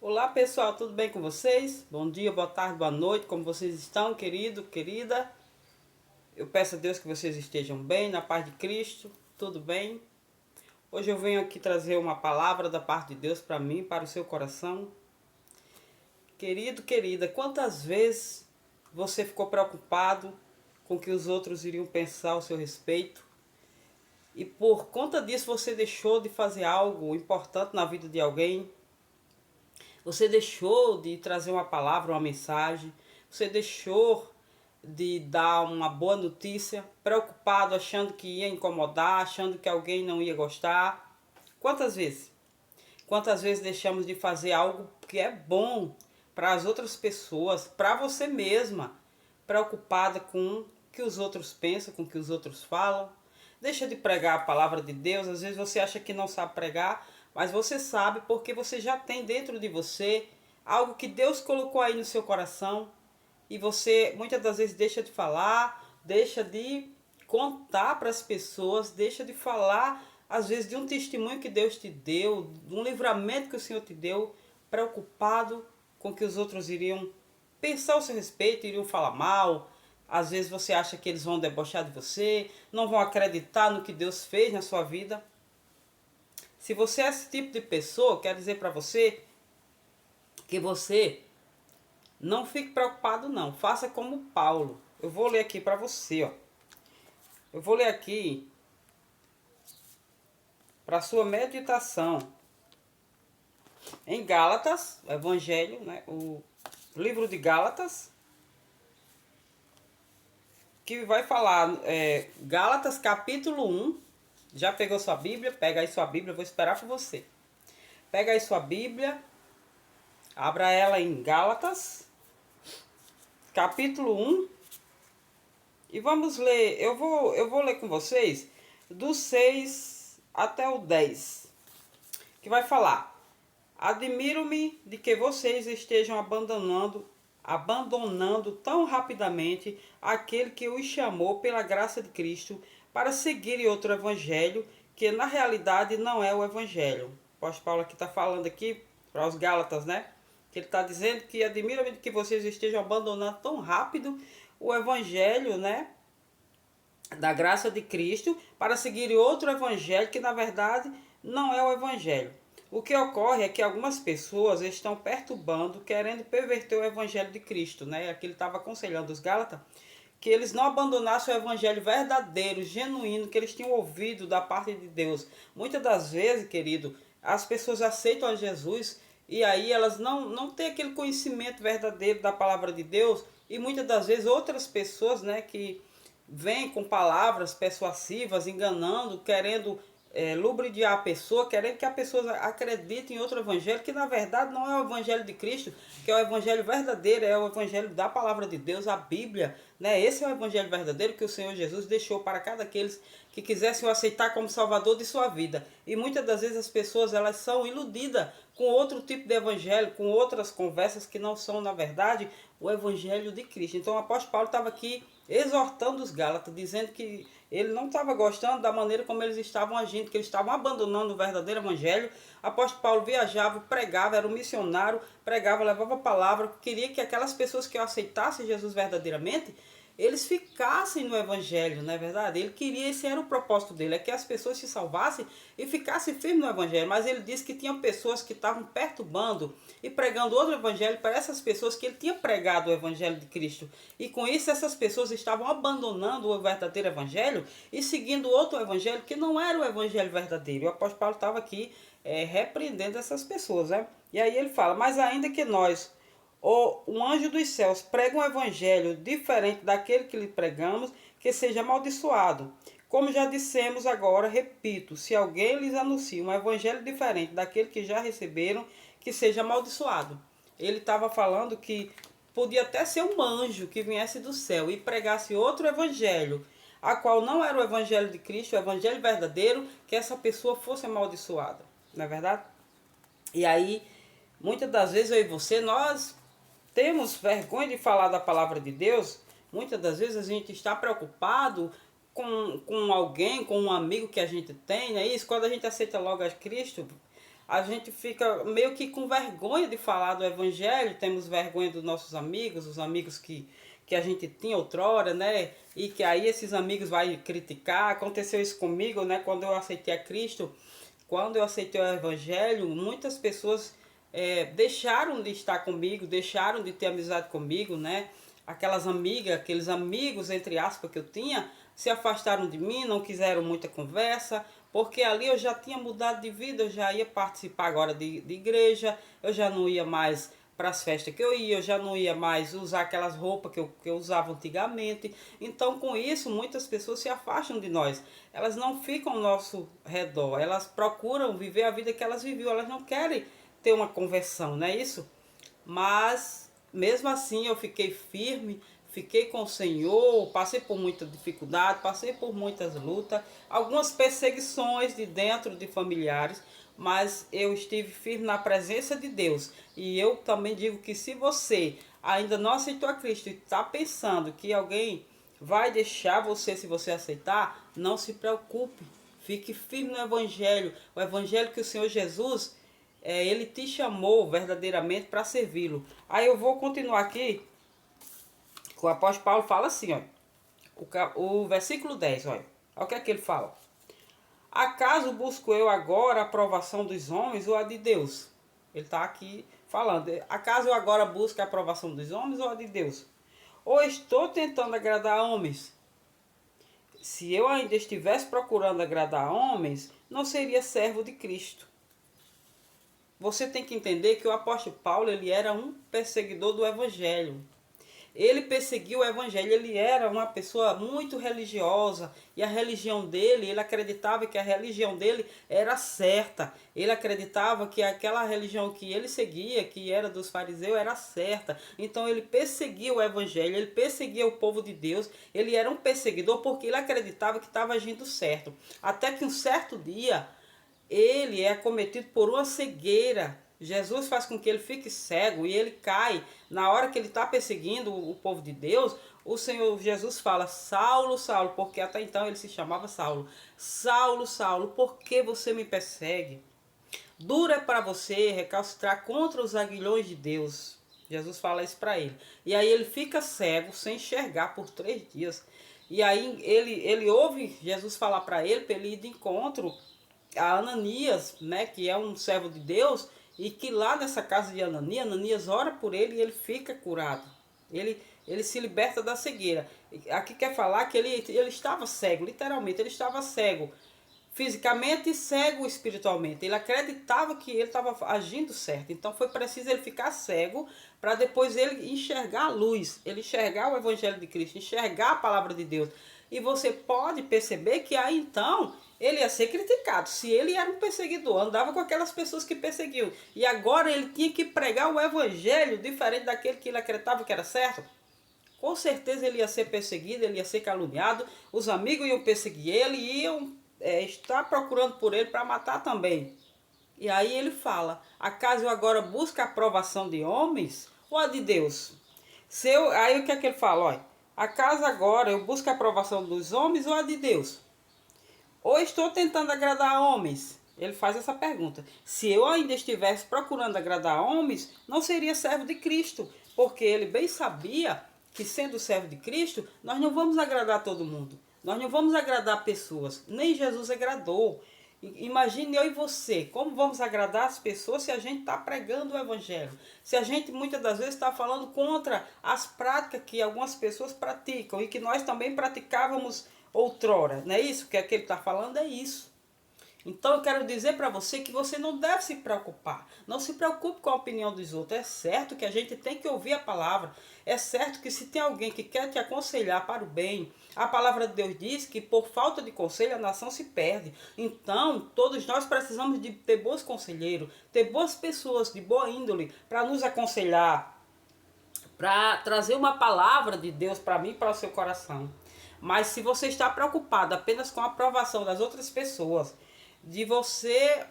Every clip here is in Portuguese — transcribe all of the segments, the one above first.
Olá pessoal, tudo bem com vocês? Bom dia, boa tarde, boa noite, como vocês estão, querido, querida? Eu peço a Deus que vocês estejam bem, na paz de Cristo, tudo bem? Hoje eu venho aqui trazer uma palavra da parte de Deus para mim, para o seu coração. Querido, querida, quantas vezes você ficou preocupado com o que os outros iriam pensar ao seu respeito? E por conta disso você deixou de fazer algo importante na vida de alguém? Você deixou de trazer uma palavra, uma mensagem. Você deixou de dar uma boa notícia, preocupado, achando que ia incomodar, achando que alguém não ia gostar. Quantas vezes? Quantas vezes deixamos de fazer algo que é bom para as outras pessoas, para você mesma, preocupada com o que os outros pensam, com o que os outros falam? Deixa de pregar a palavra de Deus. Às vezes você acha que não sabe pregar, mas você sabe porque você já tem dentro de você algo que Deus colocou aí no seu coração e você muitas das vezes deixa de falar, deixa de contar para as pessoas, deixa de falar às vezes de um testemunho que Deus te deu, de um livramento que o Senhor te deu, preocupado com o que os outros iriam pensar ao seu respeito, iriam falar mal. Às vezes você acha que eles vão debochar de você, não vão acreditar no que Deus fez na sua vida. Se você é esse tipo de pessoa, quero dizer para você que você não fique preocupado não. Faça como Paulo. Eu vou ler aqui para você, ó. Eu vou ler aqui para sua meditação em Gálatas, o Evangelho, né? O livro de Gálatas, que vai falar Gálatas capítulo 1. Já pegou sua Bíblia? Pega aí sua Bíblia, eu vou esperar por você. Pega aí sua Bíblia, abra ela em Gálatas, capítulo 1, e vamos ler. Eu vou ler com vocês do 6 até o 10, que vai falar: Admiro-me de que vocês estejam abandonando tão rapidamente aquele que os chamou pela graça de Cristo para seguir outro evangelho, que na realidade não é o evangelho. O apóstolo Paulo aqui está falando aqui para os Gálatas, né? Que ele está dizendo que admira-me de que vocês estejam abandonando tão rápido o evangelho, né? Da graça de Cristo para seguir outro evangelho que na verdade não é o evangelho. O que ocorre é que algumas pessoas estão perturbando, querendo perverter o evangelho de Cristo, né? Aqui ele estava aconselhando os Gálatas que eles não abandonassem o evangelho verdadeiro, genuíno, que eles tinham ouvido da parte de Deus. Muitas das vezes, querido, as pessoas aceitam a Jesus e aí elas não têm aquele conhecimento verdadeiro da palavra de Deus, e muitas das vezes outras pessoas, né, que vêm com palavras persuasivas, enganando, querendo lubrificar a pessoa, querendo que a pessoa acredite em outro evangelho, que na verdade não é o evangelho de Cristo, que é o evangelho verdadeiro, é o evangelho da palavra de Deus, a Bíblia, né? Esse é o evangelho verdadeiro que o Senhor Jesus deixou para cada aqueles que quisessem o aceitar como salvador de sua vida. E muitas das vezes as pessoas elas são iludidas com outro tipo de evangelho, com outras conversas que não são na verdade o evangelho de Cristo. Então o apóstolo Paulo estava aqui exortando os Gálatas, dizendo que ele não estava gostando da maneira como eles estavam agindo, que eles estavam abandonando o verdadeiro evangelho. O apóstolo Paulo viajava, pregava, era um missionário, pregava, levava a palavra, queria que aquelas pessoas que aceitassem Jesus verdadeiramente, eles ficassem no evangelho, não é verdade? Ele queria, esse era o propósito dele, é que as pessoas se salvassem e ficassem firmes no evangelho. Mas ele disse que tinha pessoas que estavam perturbando e pregando outro evangelho para essas pessoas que ele tinha pregado o evangelho de Cristo. E com isso essas pessoas estavam abandonando o verdadeiro evangelho e seguindo outro evangelho que não era o evangelho verdadeiro. E o apóstolo Paulo estava aqui repreendendo essas pessoas, né? E aí ele fala: mas ainda que nós, ou um anjo dos céus, prega um evangelho diferente daquele que lhe pregamos, que seja amaldiçoado. Como já dissemos agora, repito, se alguém lhes anuncia um evangelho diferente daquele que já receberam, que seja amaldiçoado. Ele estava falando que podia até ser um anjo que viesse do céu e pregasse outro evangelho, a qual não era o evangelho de Cristo, o evangelho verdadeiro, que essa pessoa fosse amaldiçoada. Não é verdade? E aí, muitas das vezes eu e você, nós temos vergonha de falar da palavra de Deus. Muitas das vezes a gente está preocupado com alguém, com um amigo que a gente tem, não é isso? Quando a gente aceita logo a Cristo, a gente fica meio que com vergonha de falar do evangelho, temos vergonha dos nossos amigos, os amigos que a gente tinha outrora, né? E que aí esses amigos vai criticar. Aconteceu isso comigo, né? Quando eu aceitei a Cristo, quando eu aceitei o evangelho, muitas pessoas deixaram de estar comigo, deixaram de ter amizade comigo, né? Aquelas amigas, aqueles amigos, entre aspas, que eu tinha, se afastaram de mim, não quiseram muita conversa, porque ali eu já tinha mudado de vida, eu já ia participar agora de igreja, eu já não ia mais para as festas que eu já não ia mais usar aquelas roupas que eu usava antigamente. Então, com isso, muitas pessoas se afastam de nós. Elas não ficam ao nosso redor, elas procuram viver a vida que elas viviam, elas não querem ter uma conversão, não é isso? Mas, mesmo assim, eu fiquei firme, fiquei com o Senhor, passei por muita dificuldade, passei por muitas lutas, algumas perseguições de dentro de familiares, mas eu estive firme na presença de Deus. E eu também digo que se você ainda não aceitou a Cristo e está pensando que alguém vai deixar você se você aceitar, não se preocupe. Fique firme no Evangelho. O Evangelho que o Senhor Jesus, Ele te chamou verdadeiramente para servi-lo. Aí eu vou continuar aqui. O apóstolo Paulo fala assim, ó, o versículo 10, olha o que é que ele fala. Acaso busco eu agora a aprovação dos homens ou a de Deus? Ele está aqui falando. Acaso eu agora busco a aprovação dos homens ou a de Deus? Ou estou tentando agradar homens? Se eu ainda estivesse procurando agradar homens, não seria servo de Cristo. Você tem que entender que o apóstolo Paulo, ele era um perseguidor do evangelho. Ele perseguiu o evangelho, ele era uma pessoa muito religiosa, e a religião dele, ele acreditava que a religião dele era certa. Ele acreditava que aquela religião que ele seguia, que era dos fariseus, era certa. Então ele perseguia o evangelho, ele perseguia o povo de Deus, ele era um perseguidor porque ele acreditava que estava agindo certo. Até que um certo dia, ele é acometido por uma cegueira. Jesus faz com que ele fique cego e ele cai. Na hora que ele está perseguindo o povo de Deus, o Senhor Jesus fala: Saulo, Saulo, porque até então ele se chamava Saulo. Saulo, Saulo, por que você me persegue? Duro é para você recalcitrar contra os aguilhões de Deus. Jesus fala isso para ele. E aí ele fica cego, sem enxergar por 3 dias. E aí ele ouve Jesus falar para ele ir de encontro a Ananias, né, que é um servo de Deus, e que lá nessa casa de Ananias, Ananias ora por ele e ele fica curado. Ele se liberta da cegueira. Aqui quer falar que ele estava cego, literalmente, ele estava cego. Fisicamente e cego espiritualmente. Ele acreditava que ele estava agindo certo. Então foi preciso ele ficar cego para depois ele enxergar a luz, ele enxergar o Evangelho de Cristo, enxergar a palavra de Deus. E você pode perceber que aí então ele ia ser criticado. Se ele era um perseguidor, andava com aquelas pessoas que perseguiam, e agora ele tinha que pregar o Evangelho diferente daquele que ele acreditava que era certo, com certeza ele ia ser perseguido, ele ia ser caluniado, os amigos iam perseguir ele e iam estar procurando por ele para matar também. E aí ele fala: acaso eu agora busco a aprovação de homens ou a de Deus? Aí o que é que ele fala? Olha, acaso agora eu busco a aprovação dos homens ou a de Deus? Ou estou tentando agradar homens? Ele faz essa pergunta. Se eu ainda estivesse procurando agradar homens, não seria servo de Cristo, porque ele bem sabia que, sendo servo de Cristo, nós não vamos agradar todo mundo. Nós não vamos agradar pessoas. Nem Jesus agradou. Imagine eu e você, como vamos agradar as pessoas se a gente está pregando o Evangelho? Se a gente muitas das vezes está falando contra as práticas que algumas pessoas praticam e que nós também praticávamos outrora. Não é isso que ele está falando? É isso. Então eu quero dizer para você que você não deve se preocupar. Não se preocupe com a opinião dos outros. É certo que a gente tem que ouvir a palavra. É certo que se tem alguém que quer te aconselhar para o bem, a palavra de Deus diz que por falta de conselho a nação se perde. Então todos nós precisamos de ter bons conselheiros, ter boas pessoas de boa índole para nos aconselhar, para trazer uma palavra de Deus para mim e para o seu coração. Mas se você está preocupado apenas com a aprovação das outras pessoas, de você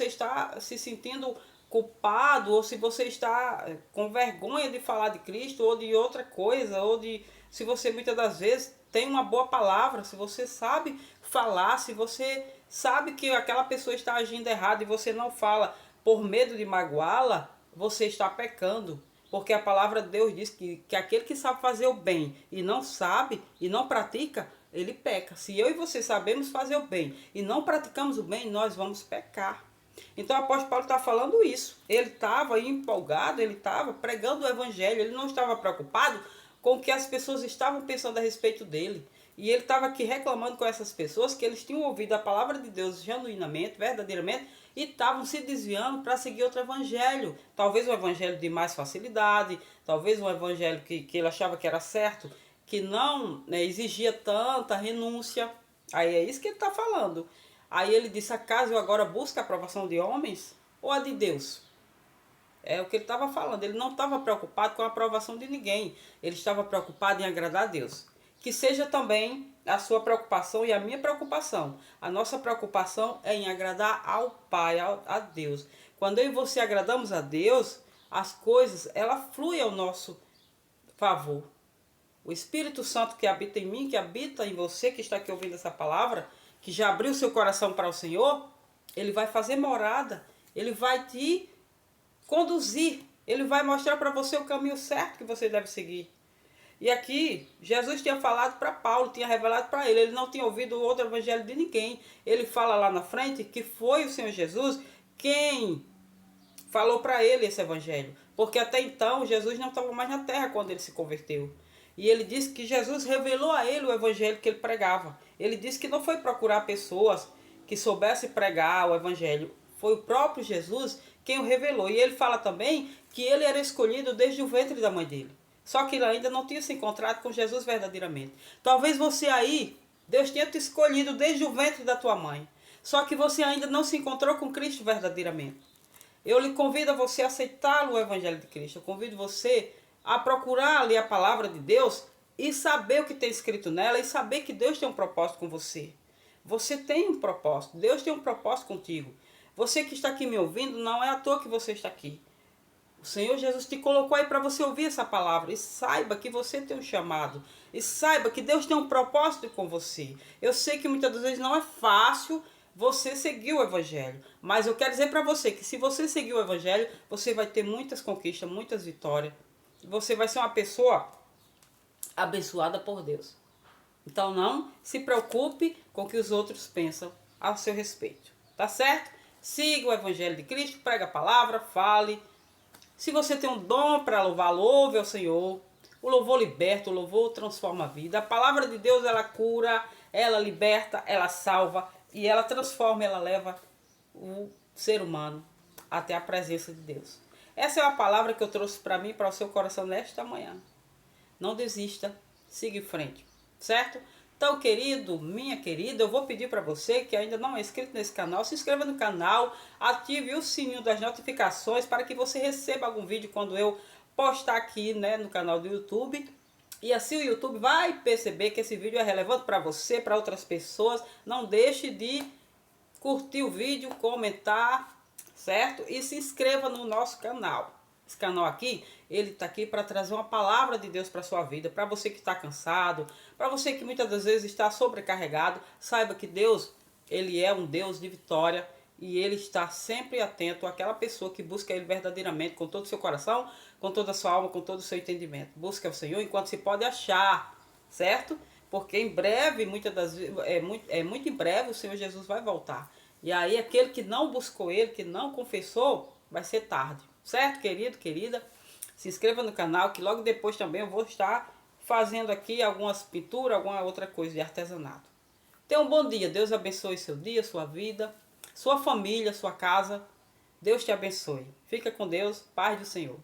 está se sentindo culpado, ou se você está com vergonha de falar de Cristo ou de outra coisa, ou se você muitas das vezes tem uma boa palavra, se você sabe falar, se você sabe que aquela pessoa está agindo errado e você não fala por medo de magoá-la, você está pecando. Porque a palavra de Deus diz que aquele que sabe fazer o bem e não sabe e não pratica, ele peca. Se eu e você sabemos fazer o bem e não praticamos o bem, nós vamos pecar. Então o apóstolo Paulo está falando isso. Ele estava empolgado, ele estava pregando o evangelho, ele não estava preocupado com o que as pessoas estavam pensando a respeito dele. E ele estava aqui reclamando com essas pessoas que eles tinham ouvido a palavra de Deus genuinamente, verdadeiramente, e estavam se desviando para seguir outro evangelho. Talvez um evangelho de mais facilidade, talvez um evangelho que ele achava que era certo, que não, né, exigia tanta renúncia. Aí é isso que ele está falando. Aí ele disse, acaso eu agora busco a aprovação de homens ou a de Deus? É o que ele estava falando. Ele não estava preocupado com a aprovação de ninguém. Ele estava preocupado em agradar a Deus. Que seja também a sua preocupação e a minha preocupação. A nossa preocupação é em agradar ao Pai, a Deus. Quando eu e você agradamos a Deus, as coisas, ela flui ao nosso favor. O Espírito Santo que habita em mim, que habita em você, que está aqui ouvindo essa palavra, que já abriu seu coração para o Senhor, ele vai fazer morada, ele vai te conduzir, ele vai mostrar para você o caminho certo que você deve seguir. E aqui, Jesus tinha falado para Paulo, tinha revelado para ele não tinha ouvido outro evangelho de ninguém. Ele fala lá na frente que foi o Senhor Jesus quem falou para ele esse evangelho. Porque até então, Jesus não estava mais na terra quando ele se converteu. E ele disse que Jesus revelou a ele o evangelho que ele pregava. Ele disse que não foi procurar pessoas que soubessem pregar o evangelho. Foi o próprio Jesus quem o revelou. E ele fala também que ele era escolhido desde o ventre da mãe dele. Só que ele ainda não tinha se encontrado com Jesus verdadeiramente. Talvez você aí, Deus tenha te escolhido desde o ventre da tua mãe. Só que você ainda não se encontrou com Cristo verdadeiramente. Eu lhe convido a você aceitar o evangelho de Cristo. Eu convido você a procurar ali a palavra de Deus e saber o que tem escrito nela e saber que Deus tem um propósito com você. Você tem um propósito. Deus tem um propósito contigo. Você que está aqui me ouvindo, não é à toa que você está aqui. O Senhor Jesus te colocou aí para você ouvir essa palavra. E saiba que você tem um chamado. E saiba que Deus tem um propósito com você. Eu sei que muitas das vezes não é fácil você seguir o evangelho. Mas eu quero dizer para você que se você seguir o evangelho, você vai ter muitas conquistas, muitas vitórias. Você vai ser uma pessoa abençoada por Deus. Então não se preocupe com o que os outros pensam ao seu respeito. Tá certo? Siga o evangelho de Cristo, pregue a palavra, fale. Se você tem um dom para louvar, louve ao Senhor. O louvor liberta, o louvor transforma a vida. A palavra de Deus, ela cura, ela liberta, ela salva e ela transforma, ela leva o ser humano até a presença de Deus. Essa é a palavra que eu trouxe para mim, para o seu coração nesta manhã. Não desista, siga em frente, certo? Então, querido, minha querida, eu vou pedir para você que ainda não é inscrito nesse canal, se inscreva no canal, ative o sininho das notificações para que você receba algum vídeo quando eu postar aqui, né, no canal do YouTube. E assim o YouTube vai perceber que esse vídeo é relevante para você, para outras pessoas. Não deixe de curtir o vídeo, comentar, certo? E se inscreva no nosso canal. Esse canal aqui, ele está aqui para trazer uma palavra de Deus para a sua vida. Para você que está cansado, para você que muitas das vezes está sobrecarregado, saiba que Deus, ele é um Deus de vitória. E ele está sempre atento àquela pessoa que busca ele verdadeiramente, com todo o seu coração, com toda a sua alma, com todo o seu entendimento. Busca o Senhor enquanto se pode achar, certo? Porque em breve, muitas das vezes, muito em breve, o Senhor Jesus vai voltar. E aí aquele que não buscou ele, que não confessou, vai ser tarde. Certo, querido, querida? Se inscreva no canal, que logo depois também eu vou estar fazendo aqui algumas pinturas, alguma outra coisa de artesanato. Tenha um bom dia. Deus abençoe seu dia, sua vida, sua família, sua casa. Deus te abençoe. Fica com Deus. Paz do Senhor.